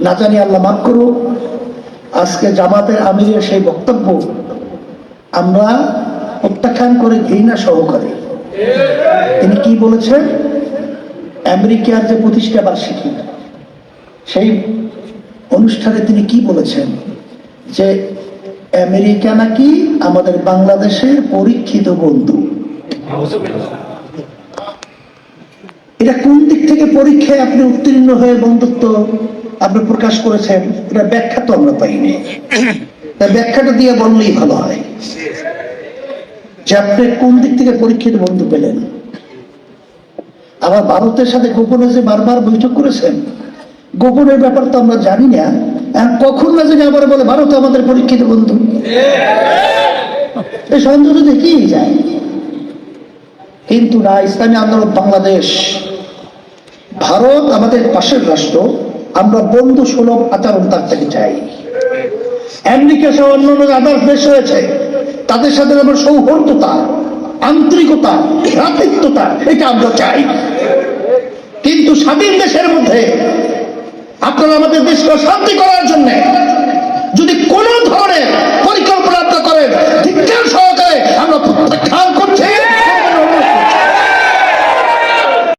না জানি আল্লাহ মাফ করুক, আজকে জামাতের আমিরের সেই বক্তব্য আমরা প্রত্যাখ্যান করে ঘৃণা সহকারে। তিনি কি বলেছেন? আমেরিকার যে প্রতিষ্ঠা বার্ষিকী সেই অনুষ্ঠানে তিনি কি বলেছেন? যে আমেরিকা নাকি আমাদের বাংলাদেশের পরীক্ষিত বন্ধু। এটা কোন দিক থেকে পরীক্ষায় আপনি উত্তীর্ণ হয়ে বন্ধুত্ব আপনি প্রকাশ করেছেন? এটা ব্যাখ্যা তো আমরা পাইনি। ব্যাখ্যাটা দিয়ে বললেই ভালো হয় যে আপনি কোন দিক থেকে পরীক্ষিত বন্ধু পেলেন। আবার ভারতের সাথে গোপনে যে বারবার বৈঠক করেছেন, গোপনের ব্যাপার তো আমরা জানি না। কখন না জানি আবার বলে ভারত আমাদের পরীক্ষিত বন্ধু। এই সন্দেহ তো দেখেই যায়। কিন্তু না, ইসলামী আন্দোলন বাংলাদেশ, ভারত আমাদের পাশের রাষ্ট্র, আমরা বন্ধু সুলভ আচরণ তার থেকে চাই। আমেরিকা সহ অন্যান্য আদার্স দেশ রয়েছে, তাদের সাথে আমরা সৌহার্দ্যতা, আন্তরিকতা, ভ্রাতৃত্বতা এটা আমরা চাই। কিন্তু স্বাধীন দেশের মধ্যে আপনারা আমাদের দেশকে শান্তি করার জন্য যদি কোন ধরনের পরিকল্পনা